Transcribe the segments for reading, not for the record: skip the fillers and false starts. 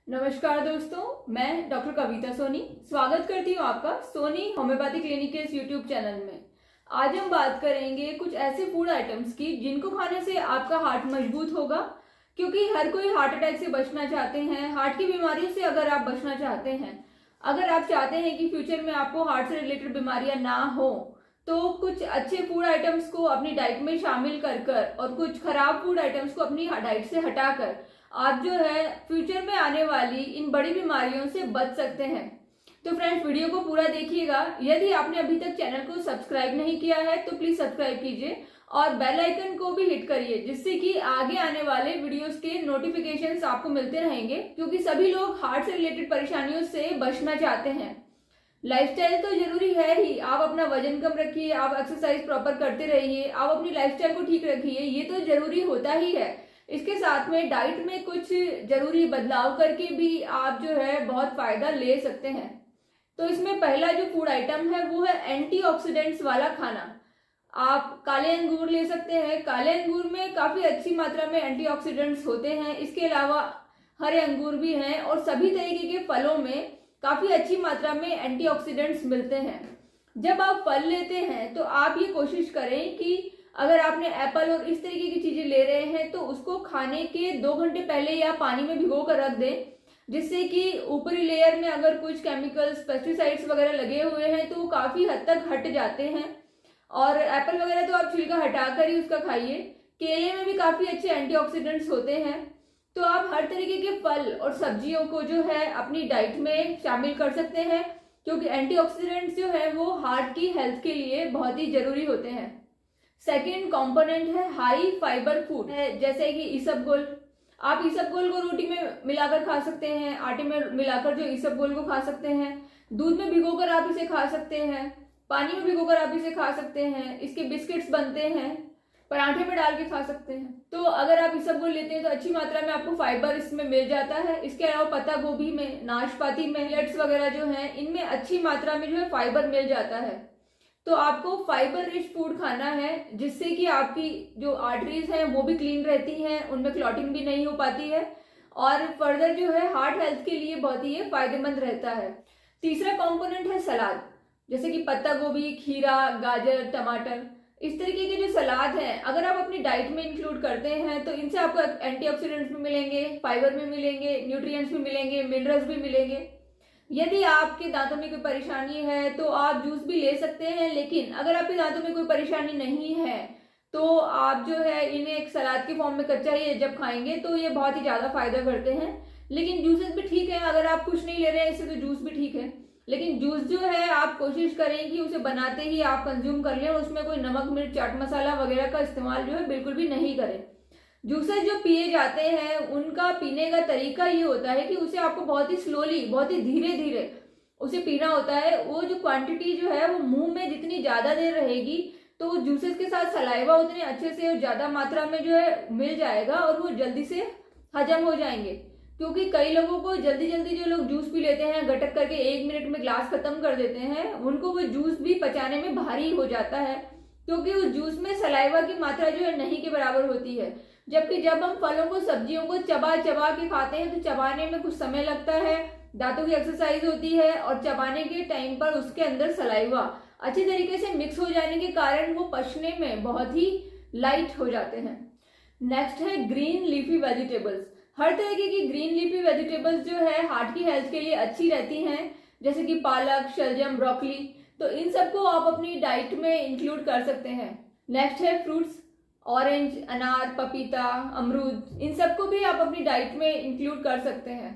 नमस्कार दोस्तों, मैं डॉक्टर कविता सोनी स्वागत करती हूँ आपका सोनी होम्योपैथी क्लिनिक के इस यूट्यूब चैनल में। आज हम बात करेंगे कुछ ऐसे फूड आइटम्स की जिनको खाने से आपका हार्ट मजबूत होगा, क्योंकि हर कोई हार्ट अटैक से बचना चाहते हैं। हार्ट की बीमारियों से अगर आप बचना चाहते हैं, अगर आप चाहते हैं कि फ्यूचर में आपको हार्ट से रिलेटेड बीमारियां ना हो, तो कुछ अच्छे फूड आइटम्स को अपनी डाइट में शामिल कर और कुछ खराब फूड आइटम्स को अपनी डाइट से हटाकर आप जो है फ्यूचर में आने वाली इन बड़ी बीमारियों से बच सकते हैं। तो फ्रेंड्स, वीडियो को पूरा देखिएगा। यदि आपने अभी तक चैनल को सब्सक्राइब नहीं किया है तो प्लीज सब्सक्राइब कीजिए और बेल आइकन को भी हिट करिए, जिससे कि आगे आने वाले वीडियोस के नोटिफिकेशंस आपको मिलते रहेंगे, क्योंकि सभी लोग हार्ट से रिलेटेड परेशानियों से बचना चाहते हैं। लाइफस्टाइल तो जरूरी है ही, आप अपना वजन कम रखिए, आप एक्सरसाइज प्रॉपर करते रहिए, आप अपनी लाइफस्टाइल को ठीक रखिए, ये तो जरूरी होता ही है। इसके साथ में डाइट में कुछ जरूरी बदलाव करके भी आप जो है बहुत फायदा ले सकते हैं। तो इसमें पहला जो फूड आइटम है वो है एंटीऑक्सीडेंट्स वाला खाना। आप काले अंगूर ले सकते हैं। काले अंगूर में काफी अच्छी मात्रा में एंटीऑक्सीडेंट्स होते हैं। इसके अलावा हरे अंगूर भी हैं और सभी तरीके के फलों में काफी अच्छी मात्रा में एंटीऑक्सीडेंट्स मिलते हैं। जब आप फल लेते हैं तो आप ये कोशिश करें कि अगर आपने एप्पल और इस तरीके की चीजें ले रहे हैं तो उसको खाने के 2 घंटे पहले या पानी में भिगो कर रख दें, जिससे कि ऊपरी लेयर में अगर कुछ केमिकल्स, पेस्टिसाइड्स वगैरह लगे हुए हैं तो वो काफी हद तक हट जाते हैं। और एप्पल वगैरह तो आप छिलका हटाकर ही उसका खाइए। केले में भी काफी अच्छे एंटीऑक्सीडेंट्स होते हैं। तो आप हर तरीके के फल और सब्जियों को जो है अपनी डाइट में शामिल कर सकते हैं, क्योंकि एंटीऑक्सीडेंट्स जो है वो हार्ट की हेल्थ के लिए बहुत ही जरूरी होते हैं। सेकेंड कंपोनेंट है हाई फाइबर फूड है, जैसे कि इसबगोल। आप इसबगोल को रोटी में मिलाकर खा सकते हैं, आटे में मिलाकर जो इसबगोल को खा सकते हैं, दूध में भिगोकर आप इसे खा सकते हैं, पानी में भिगोकर आप इसे खा सकते हैं। इसके बिस्किट्स बनते हैं, पराठे में डाल के खा सकते हैं। तो अगर आप इसबगोल लेते हैं तो अच्छी मात्रा में आपको फाइबर इसमें मिल जाता है। इसके अलावा पत्ता गोभी में, नाशपाती में, मिलेट्स वगैरह जो हैं इनमें अच्छी मात्रा में जो है फाइबर मिल जाता है। तो आपको फाइबर रिच फूड खाना है, जिससे कि आपकी जो आर्टरीज हैं वो भी क्लीन रहती हैं, उनमें क्लॉटिंग भी नहीं हो पाती है और फर्दर जो है हार्ट हेल्थ के लिए बहुत ही फायदेमंद रहता है। तीसरा कंपोनेंट है सलाद, जैसे कि पत्ता गोभी, खीरा, गाजर, टमाटर। इस तरीके के जो सलाद हैं अगर आप अपनी डाइट में इंक्लूड करते हैं तो इनसे आपको एंटीऑक्सीडेंट्स भी मिलेंगे, फाइबर भी मिलेंगे, न्यूट्रिएंट्स भी मिलेंगे, मिनरल्स भी मिलेंगे। यदि आपके दांतों में कोई परेशानी है तो आप जूस भी ले सकते हैं, लेकिन अगर आपके दांतों में कोई परेशानी नहीं है तो आप जो है इन्हें एक सलाद के फॉर्म में कच्चा ही जब खाएंगे तो ये बहुत ही ज्यादा फायदा करते हैं। लेकिन जूसेस भी ठीक है, अगर आप कुछ नहीं ले रहे हैं इससे तो जूस भी ठीक है, लेकिन जूस जो है आप कोशिश करें कि उसे बनाते ही आप कंज्यूम कर लें, उसमें कोई नमक, मिर्च, चाट मसाला वगैरह का इस्तेमाल जो है बिल्कुल भी नहीं करें। जूसेस जो पिए जाते हैं उनका पीने का तरीका ये होता है कि उसे आपको बहुत ही स्लोली, बहुत ही धीरे धीरे उसे पीना होता है। वो जो क्वांटिटी जो है वो मुंह में जितनी ज्यादा देर रहेगी तो वो जूसेस के साथ सलाइवा उतने अच्छे से और ज्यादा मात्रा में जो है मिल जाएगा और वो जल्दी से हजम हो जाएंगे। क्योंकि कई लोगों को जल्दी जल्दी जो लोग जूस पी लेते हैं, गटक करके 1 मिनट में ग्लास खत्म कर देते हैं, उनको वो जूस भी पचाने में भारी हो जाता है, क्योंकि उस जूस में सलाइवा की मात्रा जो है नहीं के बराबर होती है। जबकि जब हम फलों को, सब्जियों को चबा चबा के खाते हैं तो चबाने में कुछ समय लगता है, दांतों की एक्सरसाइज होती है और चबाने के टाइम पर उसके अंदर सलाइवा अच्छी तरीके से मिक्स हो जाने के कारण वो पचने में बहुत ही लाइट हो जाते हैं। नेक्स्ट है ग्रीन लीफी वेजिटेबल्स। हर तरीके की ग्रीन लीफी वेजिटेबल्स जो है हार्ट की हेल्थ के लिए अच्छी रहती हैं, जैसे कि पालक, शलजम, ब्रोकली। तो इन सबको आप अपनी डाइट में इंक्लूड कर सकते हैं। नेक्स्ट है फ्रूट्स, ऑरेंज, अनार, पपीता, अमरूद, इन सबको भी आप अपनी डाइट में इंक्लूड कर सकते हैं।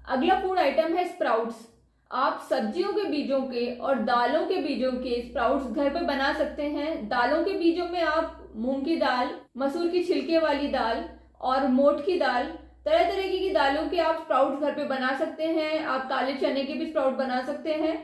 अगला फूड आइटम है स्प्राउट्स। आप सब्जियों के बीजों के और दालों के बीजों के स्प्राउट्स घर पे बना सकते हैं। दालों के बीजों में आप मूंग की दाल, मसूर की छिलके वाली दाल और मोठ की दाल, तरह तरह की दालों के आप स्प्राउट्स घर पे बना सकते हैं। आप काले चने के भी स्प्राउट बना सकते हैं।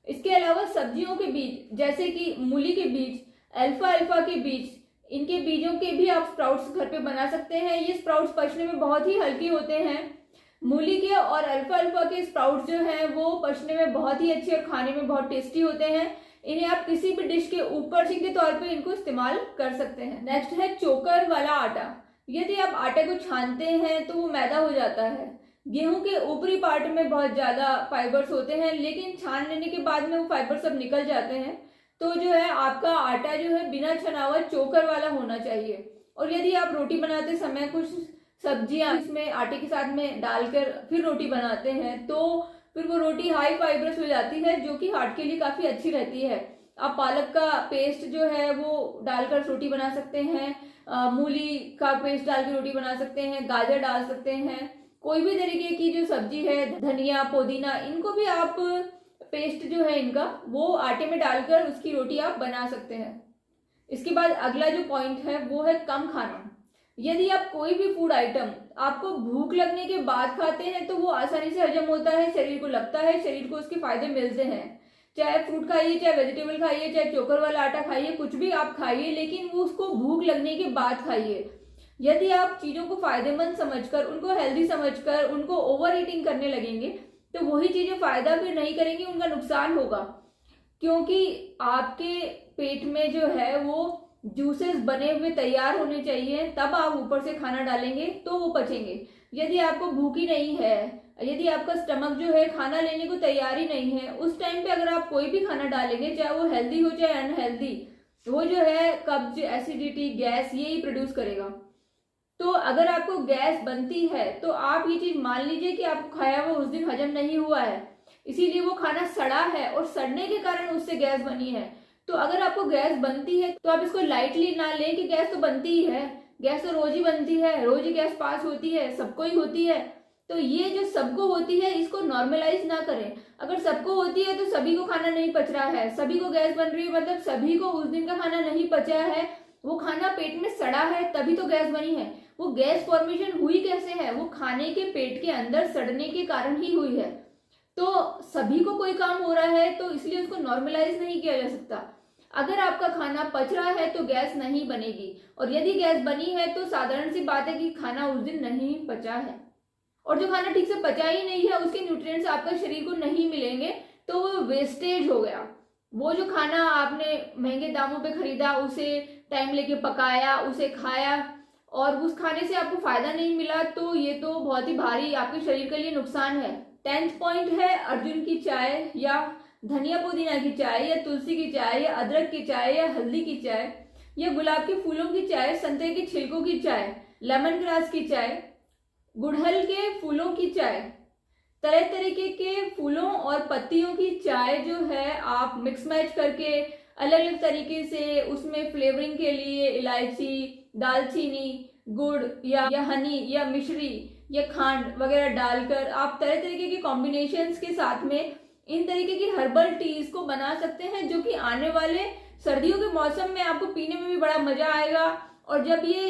इसके अलावा सब्जियों के बीज, जैसे कि मूली के बीज, अल्फा के बीज, इनके बीजों के भी आप स्प्राउट्स घर पे बना सकते हैं। ये स्प्राउट्स पचने में बहुत ही हल्के होते हैं। मूली के और अल्फा के स्प्राउट्स जो हैं वो पचने में बहुत ही अच्छे और खाने में बहुत टेस्टी होते हैं। इन्हें आप किसी भी डिश के ऊपर के तौर पे इनको इस्तेमाल कर सकते हैं। नेक्स्ट है चोकर वाला आटा। यदि आप आटे को छानते हैं तो वो मैदा हो जाता है, गेहूं के ऊपरी पार्ट में बहुत ज्यादा फाइबर्स होते हैं, लेकिन छान लेने के बाद में वो फाइबर सब निकल जाते हैं। तो जो है आपका आटा जो है बिना छना हुआ चोकर वाला होना चाहिए। और यदि आप रोटी बनाते समय कुछ सब्जियां इसमें आटे के साथ में डालकर फिर रोटी बनाते हैं तो फिर वो रोटी हाई फाइबरस हो जाती है, जो कि हार्ट के लिए काफी अच्छी रहती है। आप पालक का पेस्ट जो है वो डालकर रोटी बना सकते हैं, मूली का पेस्ट डाल के रोटी बना सकते हैं, गाजर डाल सकते हैं, कोई भी तरीके की जो सब्जी है, धनिया पुदीना, इनको भी आप पेस्ट जो है इनका वो आटे में डालकर उसकी रोटी आप बना सकते हैं। इसके बाद अगला जो पॉइंट है वो है कम खाना। यदि आप कोई भी फूड आइटम आपको भूख लगने के बाद खाते हैं तो वो आसानी से हजम होता है, शरीर को लगता है, शरीर को उसके फायदे मिलते हैं। चाहे फ्रूट खाइए, चाहे वेजिटेबल खाइए, चाहे चोकर वाला आटा खाइए, कुछ भी आप खाइए, लेकिन वो उसको भूख लगने के बाद खाइए। यदि आप चीजों को फायदेमंद समझकर, उनको हेल्दी समझकर उनको ओवर ईटिंग करने लगेंगे तो वही चीजें फायदा फिर नहीं करेंगी, उनका नुकसान होगा। क्योंकि आपके पेट में जो है वो जूसेस बने हुए तैयार होने चाहिए, तब आप ऊपर से खाना डालेंगे तो वो पचेंगे। यदि आपको भूख ही नहीं है, यदि आपका स्टमक जो है खाना लेने को तैयार ही नहीं है, उस टाइम पे अगर आप कोई भी खाना डालेंगे, चाहे वो हेल्दी हो चाहे अनहेल्दी, वो जो है कब्ज, एसिडिटी, गैस यही प्रोड्यूस करेगा। तो अगर आपको गैस बनती है तो आप ये चीज मान लीजिए कि आपको खाया हुआ उस दिन हजम नहीं हुआ है, इसीलिए वो खाना सड़ा है और सड़ने के कारण उससे गैस बनी है। तो अगर आपको गैस बनती है तो आप इसको लाइटली ना लें कि गैस तो बनती ही है, गैस तो रोज ही बनती है, रोज ही गैस पास होती है, सबको ही होती है। तो ये जो सबको होती है इसको नॉर्मलाइज ना करें। अगर सबको होती है तो सभी को खाना नहीं पच रहा है, सभी को गैस बन रही है, मतलब सभी को उस दिन का खाना नहीं पचा है, वो खाना पेट में सड़ा है, तभी तो गैस बनी है। वो गैस फॉर्मेशन हुई कैसे है? वो खाने के पेट के अंदर सड़ने के कारण ही हुई है। तो सभी को कोई काम हो रहा है तो इसलिए उसको नॉर्मलाइज नहीं किया जा सकता। अगर आपका खाना पच रहा है तो गैस नहीं बनेगी, और यदि गैस बनी है तो साधारण सी बात है कि खाना उस दिन नहीं पचा है, और जो खाना ठीक से पचा ही नहीं है उसके न्यूट्रिएंट्स आपका शरीर को नहीं मिलेंगे तो वो वेस्टेज हो गया। वो जो खाना आपने महंगे दामों पे खरीदा, उसे टाइम लेके पकाया, उसे खाया और उस खाने से आपको फायदा नहीं मिला, तो ये तो बहुत ही भारी आपके शरीर के लिए नुकसान है। 10th पॉइंट है अर्जुन की चाय, या धनिया पुदीना की चाय, या तुलसी की चाय, या अदरक की चाय, या हल्दी की चाय, या गुलाब के फूलों की चाय, संतरे के छिलकों की चाय, लेमन ग्रास की चाय, गुड़हल के फूलों की चाय, तरह तरीके के फूलों और पत्तियों की चाय जो है आप मिक्स मैच करके अलग अलग तरीके से उसमें फ्लेवरिंग के लिए इलायची, दालचीनी, गुड़ या हनी या मिश्री या खांड वगैरह डालकर आप तरह तरीके के कॉम्बिनेशंस के साथ में इन तरीके की हर्बल टीज को बना सकते हैं, जो कि आने वाले सर्दियों के मौसम में आपको पीने में भी बड़ा मजा आएगा। और जब ये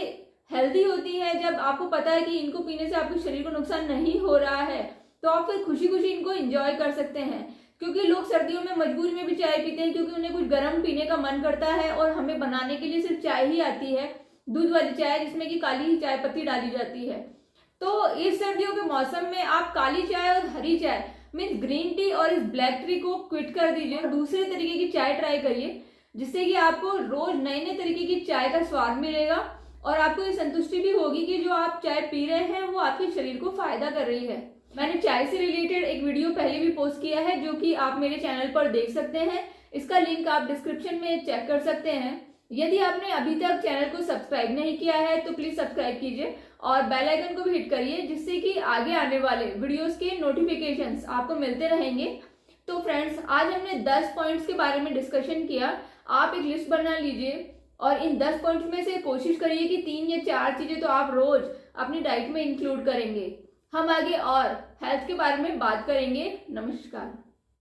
हेल्दी होती है, जब आपको पता है कि इनको पीने से आपके शरीर को नुकसान नहीं हो रहा है, तो आप फिर खुशी खुशी इनको एंजॉय कर सकते हैं। क्योंकि लोग सर्दियों में मजबूरी में भी चाय पीते हैं क्योंकि उन्हें कुछ गर्म पीने का मन करता है, और हमें बनाने के लिए सिर्फ चाय ही आती है, दूध वाली चाय जिसमें कि काली ही चाय पत्ती डाली जाती है। तो इस सर्दियों के मौसम में आप काली चाय और हरी चाय मीन्स ग्रीन टी और इस ब्लैक टी को क्विट कर दीजिए, दूसरे तरीके की चाय ट्राई करिए, जिससे कि आपको रोज नए नए तरीके की चाय का स्वाद मिलेगा और आपको ये संतुष्टि भी होगी कि जो आप चाय पी रहे हैं वो आपके शरीर को फायदा कर रही है। मैंने चाय से रिलेटेड एक वीडियो पहले भी पोस्ट किया है जो कि आप मेरे चैनल पर देख सकते हैं, इसका लिंक आप डिस्क्रिप्शन में चेक कर सकते हैं। यदि आपने अभी तक चैनल को सब्सक्राइब नहीं किया है तो प्लीज सब्सक्राइब कीजिए और बेल आइकन को भी हिट करिए, जिससे कि आगे आने वाले वीडियोस के नोटिफिकेशंस आपको मिलते रहेंगे। तो फ्रेंड्स, आज हमने 10 पॉइंट्स के बारे में डिस्कशन किया। आप एक लिस्ट बना लीजिए और इन 10 पॉइंट्स में से कोशिश करिए कि 3 या 4 चीजें तो आप रोज अपनी डाइट में इंक्लूड करेंगे। हम आगे और हेल्थ के बारे में बात करेंगे। नमस्कार।